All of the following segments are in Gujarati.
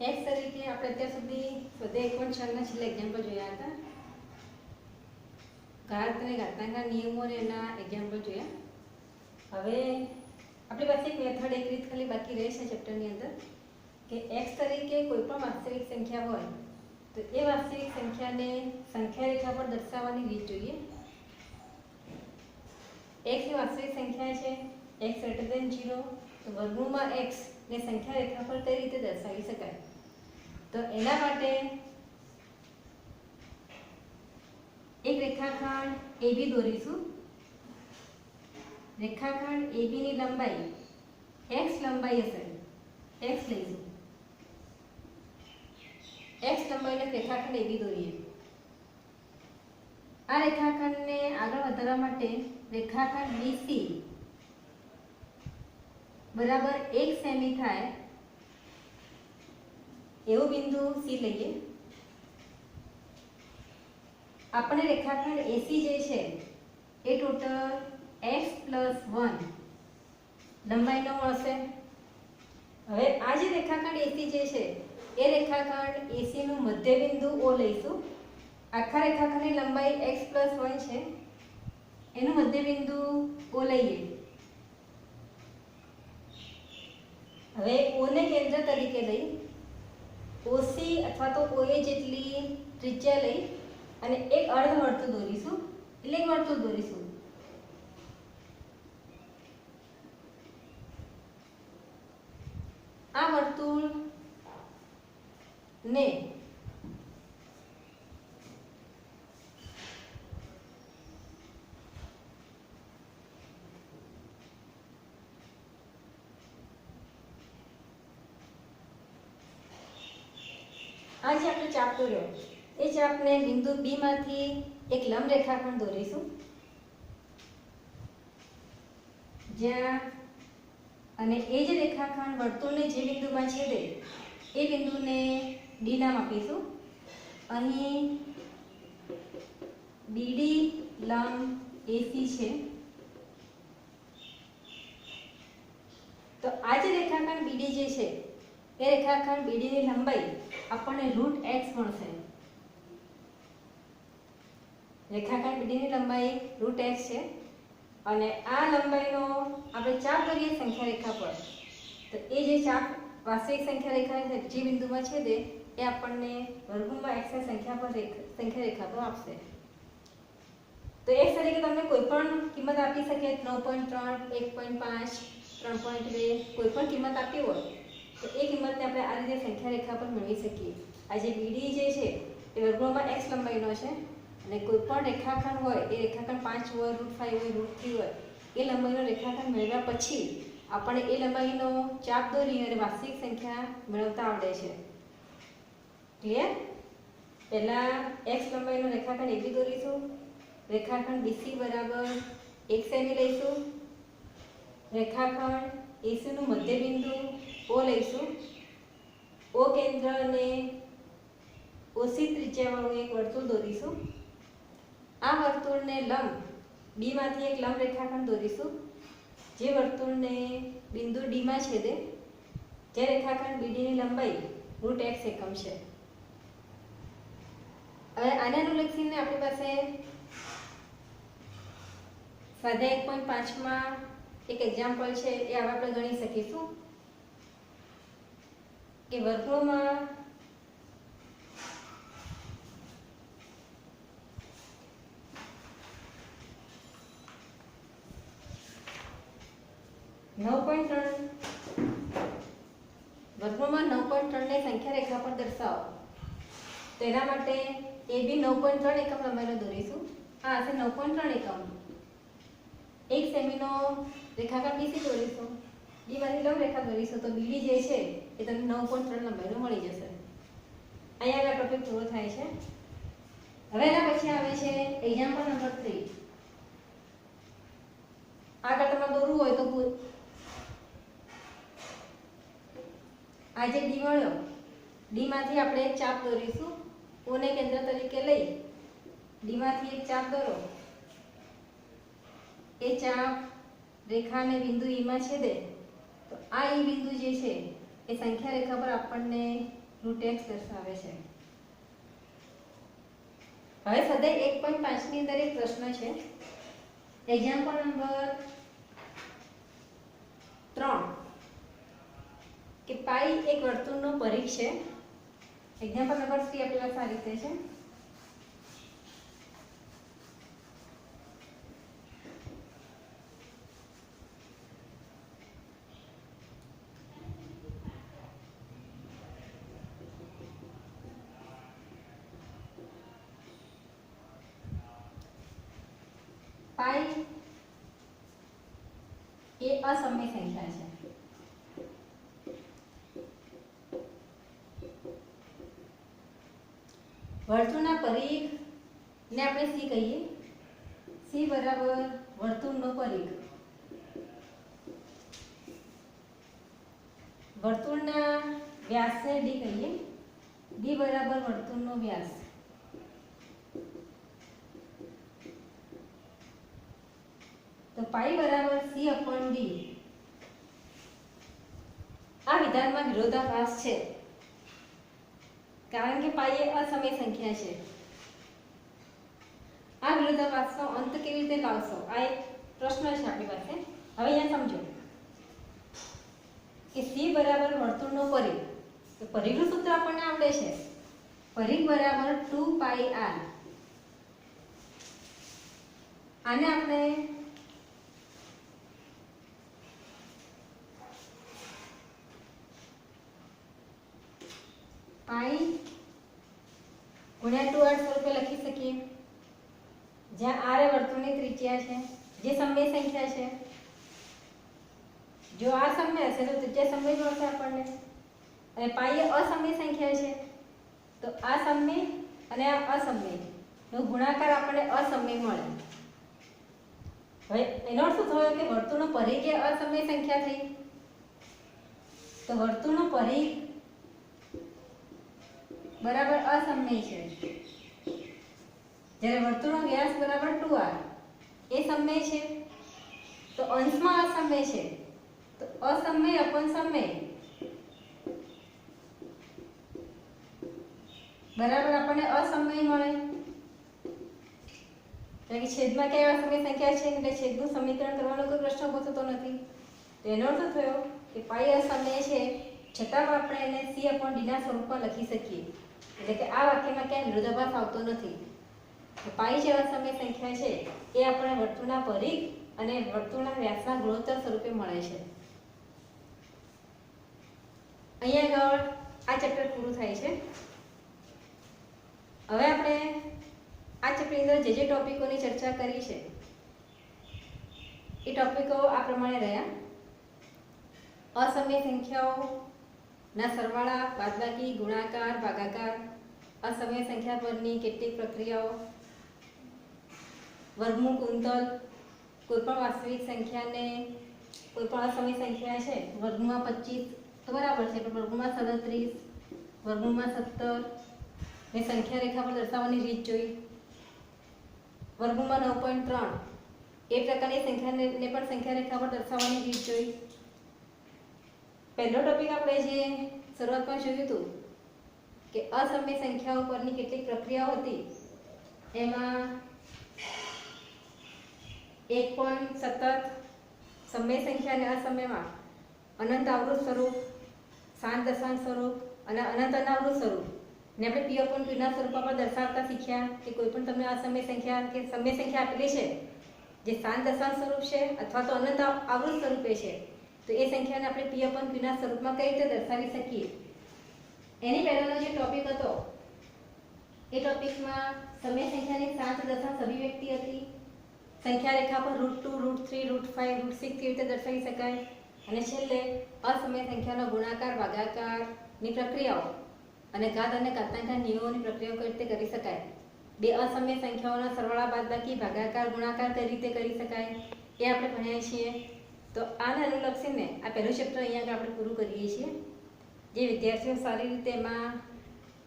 x તરીકે આપણે અત્યાર સુધી સ્વાધ્યાય 1.6 ના છેલ્લા એક્ઝામ્પલ જોયા હતા. ઘાત અને ઘાતાંકના નિયમો અને એના એક્ઝામ્પલ જોયા. હવે આપણી પાસે એક મેથડ એક રીત ખાલી બાકી રહે છે ચેપ્ટરની અંદર કે x તરીકે કોઈ પણ વાસ્તવિક સંખ્યા હોય તો એ વાસ્તવિક સંખ્યાને સંખ્યા રેખા પર દર્શાવવાની રીત જોઈએ. x એ વાસ્તવિક સંખ્યા છે, x > 0, તો વર્ગમૂળમાં x ને સંખ્યા રેખા પર કઈ રીતે દર્શાવી શકાય? તો એના માટે એક રેખાખંડ AB દોરીશું. રેખાખંડ AB ની લંબાઈ x લંબાઈ હશે, x લઈશું. x લંબાઈનો રેખાખંડ AB દોરીએ. આ રેખાખંડને આગળ વધારવા માટે રેખાખંડ BC બરાબર 1 સેમી થાય એવું બિંદુ C લઈએ. આપણે રેખાખંડ AC જે છે એ ટોટલ x + 1 લંબાઈનો મળશે. હવે આ જે રેખાખંડ AC જે છે એ રેખાખંડ AC નું મધ્ય બિંદુ O લઈશું. આખા રેખાખંડની લંબાઈ x + 1 છે, એનું મધ્ય બિંદુ O લઈએ. હવે O ને કેન્દ્ર તરીકે લઈ OC અથવા તો OA જેટલી ત્રિજ્યા લઈ અને એક અર્ધવર્તુળ દોરીશું, એટલે એક વર્તુળ દોરીશું. આ વર્તુળ ને આ જે આપણે ચાપ દોર્યો એ ચાપને બિંદુ B માંથી એક લંબ રેખાખંડ દોરીશું જ્યાં અને એ જે રેખાખંડ વર્તુળને જે બિંદુમાં છેદે એ બિંદુને D નામ આપીશું. અહીં BD લંબ AC છે. તો આ જે રેખાખંડ BD જે છે એ રેખાખંડ BD ની લંબાઈ આપણને √x મળશે. રેખાખંડ BD ની લંબાઈ √x છે અને આ લંબાઈનો આપણે ચાપ કરીએ સંખ્યા રેખા પર તો એ જે ચાપ વાસ્તવિક સંખ્યા રેખા જે બિંદુમાં છેદે એ આપણને વર્ગમૂળમાં x ની સંખ્યા રેખા પર આપશે. તો x તરીકે તમને કોઈ પણ કિંમત આપી શકે, 9.3, 1.5, 3.2 કોઈ પણ કિંમત આપી હોય તો એ કિંમતને આપણે આ રીતે સંખ્યા રેખા પર મેળવી શકીએ. આ જે BD જે છે એ વર્ગમૂળમાં x લંબાઈનો છે અને કોઈ પણ રેખાખંડ હોય એ રેખાખંડ 5 હોય, √5 હોય, √3 હોય એ લંબાઈનો રેખાખંડ મેળવ્યા પછી આપણે એ લંબાઈનો ચાપ દોરી અને વાસ્તવિક સંખ્યા મેળવતા આવડે છે. ક્લિયર? પહેલા x લંબાઈનો રેખાખંડ AB દોરીશું. રેખાખંડ BC બરાબર 1 સેમી લઈશું. રેખાખંડ AC નું મધ્ય બિંદુ O લઈશું. O કેન્દ્ર અને OC ત્રિજ્યાવાળું એક વર્તુળ દોરીશું. આ વર્તુળને લંબ B માંથી એક લંબ રેખાખંડ દોરીશું જે વર્તુળને બિંદુ D માં છેદે. જે રેખાખંડ BD ની લંબાઈ √x એકમ છે. હવે આને અનુલક્ષીને આપણી પાસે સ્વાધ્યાય 1.5 માં એક એક્ઝામ્પલ છે એ હવે આપણે ગણી શકીશું કે વર્ગમૂળમાં 9.3 ને સંખ્યા રેખા પર દર્શાવો. તેના માટે AB 9.3 એકમ લંબાઈનો દોરીશું. આ હશે 9.3 એકમ. 1 સેમીનો રેખાખંડ BC દોરીશું. B માંથી લંબ રેખા દોરીશું તો BD જે છે એ તમને 9.3 લંબાઈનો મળી જશે. અહીંયા આ ટોપિક પૂરો થાય છે. હવે એના પછી આવે છે એક્ઝામ્પલ નંબર 3. આગળ તમારે દોરવું હોય તો આ જે D મળ્યો D માંથી આપણે એક ચાપ દોરીશું. O ને કેન્દ્ર તરીકે લઈ D માંથી એક ચાપ દોરો. એ ચાપ રેખાને બિંદુ E માં છેદે તો આ E બિંદુ જે છે એ સંખ્યા રેખા પર આપણને રૂટ એક્સ દર્શાવે છે. હવે સ્વાધ્યાય 1.5 ની અંદર એક પ્રશ્ન છે. એક્ઝામ્પલ નંબર 3 કે પાઈ એક વર્તુળનો પરિઘ છે. એક્ઝામ્પલ નંબર 3 આપણી પાસે આ રીતે છે. પાઈ એ અસમય સંખ્યા છે. વર્તુળના પરિઘ ને આપણે સી કહીએ. સી બરાબર વર્તુળનો પરિઘ. વર્તુળના વ્યાસને ડી કહીએ. ડી બરાબર વર્તુળનો વ્યાસ. તો પાઈ બરાબર સી અપોન ડી. આ વિધાનમાં વિરોધાભાસ છે, કારણ કે પાઈ એ અસમય સંખ્યા છે. આ વિરોધાભાસનો અંત કેવી રીતે લાવશો, આ એક પ્રશ્ન છે આપણી પાસે. હવે અહીંયા સમજો કે સી બરાબર વર્તુળનો પરિઘ. તો પરિઘનું સૂત્ર આપણને આવડે છે. પરિઘ બરાબર 2 પાઈ r. આને આપણે પાઈ ગુણ્યા 2r સ્વરૂપે લખી શકીએ, જ્યાં r એ વર્તુળની ત્રિજ્યા છે, જે સમય સંખ્યા છે. જો આ સમય હશે તો ત્રિજ્યા સમય મળશે આપણને, અને પાઈ એ અસમય સંખ્યા છે, તો આ સમય અને આ અસમય નો ગુણાકાર આપણને અસમય મળે. હવે એનો અર્થ શું થયો કે વર્તુળનો પરિઘ એ અસમય સંખ્યા થઈ. તો વર્તુળનો પરિઘ બરાબર અસમય છે, જ્યારે વર્તુળનો વ્યાસ બરાબર 2r એ સમય છે. તો અંશમાં અસમય છે, તો અસમય અપન સમય બરાબર આપણને અસમય મળે. એટલે કે છેદમાં કઈ અસમય સંખ્યા છે એટલે છેદનું સમીકરણ કરવાનો કોઈ પ્રશ્ન ઊભો થતો નથી. તો એનો અર્થ થયો કે પાઈ અસમય છે, છતાં આપણે એને સી અપોન ડી ના સ્વરૂપમાં લખી શકીએ. એટલે કે આ વાક્યમાં ક્યાંય વિરોધાભાસ આવતો નથી. પાઈ જે અસમય સંખ્યા છે એ આપણે વર્તુળના પરિઘ અને વર્તુળના વ્યાસના ગુણોત્તર સ્વરૂપે મળે છે. અહીંયા આગળ આ ચેપ્ટર પૂરું થાય છે. હવે આપણે આ ચેપ્ટરની અંદર જે ટોપિકોની ચર્ચા કરી છે એ ટોપિકો આ પ્રમાણે રહ્યા. અસમય સંખ્યાઓના સરવાળા, બાદબાકી, ગુણાકાર, ભાગાકાર, અસમય સંખ્યા પરની કેટલીક પ્રક્રિયાઓ, વર્ગમૂળ, ગુણોત્તર, કોઈપણ વાસ્તવિક સંખ્યાને કોઈપણ અસમય સંખ્યા છે વર્ગમાં 25 તો બરાબર છે, પણ વર્ગમાં 37, વર્ગમાં 17 ને સંખ્યા રેખા પર દર્શાવવાની રીત જોઈ. વર્ગમાં 9.3 એ પ્રકારની સંખ્યાને પણ સંખ્યા રેખા પર દર્શાવવાની રીત જોઈ. પહેલો ટોપિક આપણે જે શરૂઆતમાં જોયું હતું કે અસમય સંખ્યાઓ પરની કેટલીક પ્રક્રિયાઓ હતી, એમાં એક પણ સતત સમય સંખ્યા અને અસમયમાં અનંત આવૃત સ્વરૂપ, શાંત દશાંશ સ્વરૂપ અને અનંત અનાવૃત સ્વરૂપ ને આપણે પી અપોન ક્યુ ના સ્વરૂપમાં પણ દર્શાવતા શીખ્યા કે કોઈ પણ તમને અસમય સંખ્યા કે સમય સંખ્યા આપેલી છે જે શાંત દશાંશ સ્વરૂપ છે અથવા તો અનંત આવૃત સ્વરૂપે છે, તો એ સંખ્યાને આપણે પી અપોન ક્યુ ના સ્વરૂપમાં કઈ રીતે દર્શાવી શકીએ. એની પહેલાનો જે ટોપિક હતો એ ટોપિકમાં સમય સંખ્યાની શાંત દશાંશ અભિવ્યક્તિ હતી. સંખ્યા રેખા પર √2, √3, √5, √6 કેવી રીતે દર્શાવી શકાય, અને છેલ્લે અસમય સંખ્યાનો ગુણાકાર, ભાગાકારની પ્રક્રિયાઓ અને ઘાત અને ઘાતાંકના નિયમોની પ્રક્રિયાઓ કઈ રીતે કરી શકાય. બે અસમય સંખ્યાઓના સરવાળા, બાદબાકી, ભાગાકાર, ગુણાકાર કઈ રીતે કરી શકાય એ આપણે ભણ્યા છીએ. તો આને અનુલક્ષીને આ પહેલું ચેપ્ટર અહીંયા આપણે પૂરું કરીએ છીએ. જે વિદ્યાર્થીઓ સારી રીતે એમાં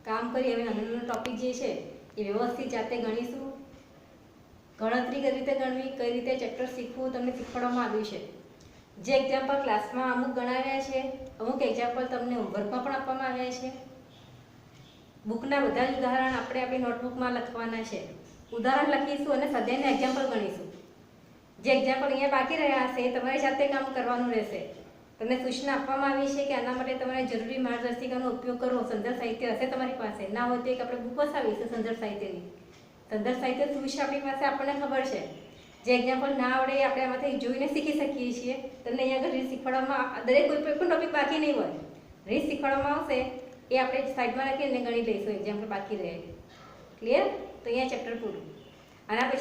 કામ કરી હવે નાનો નાનો ટોપિક જે છે એ વ્યવસ્થિત જાતે ગણીશું. ગણતરી કઈ રીતે ગણવી, કઈ રીતે ચેપ્ટર શીખવું તમને શીખવાડવામાં આવ્યું છે. જે એક્ઝામ્પલ ક્લાસમાં અમુક ગણાવ્યા છે, અમુક એક્ઝામ્પલ તમને હોમવર્કમાં પણ આપવામાં આવ્યા છે. બુકના બધા જ ઉદાહરણ આપણે આપણી નોટબુકમાં લખવાના છે. ઉદાહરણ લખીશું અને સ્વાધ્યાયના એક્ઝામ્પલ ગણીશું. જે એક્ઝામ્પલ અહીંયા બાકી રહ્યા હશે એ તમારી જાતે કામ કરવાનું રહેશે. તમને સૂચના આપવામાં આવી છે કે આના માટે તમારે જરૂરી માર્ગદર્શિકાનો ઉપયોગ કરવો. સંદર્ભ સાહિત્ય હશે તમારી પાસે, ના હોય તો એક આપણે બુક વસાવીશું સંદર્ભ સાહિત્યની. સંદર્ભ સાહિત્ય શું છે આપણી પાસે આપણને ખબર છે. જે એક્ઝામ્પલ ના આવડે એ આપણે આમાંથી જોઈને શીખી શકીએ છીએ. તમને અહીંયા આગળ રીત શીખવાડવામાં દરેક કોઈ પણ ટોપિક બાકી નહીં હોય. રીત શીખવાડવામાં આવશે એ આપણે સાઈડમાં રાખીને ગણી લઈશું એક્ઝામ્પલ બાકી રહે. ક્લિયર? તો અહીંયા ચેપ્ટર પૂરું. આના પછી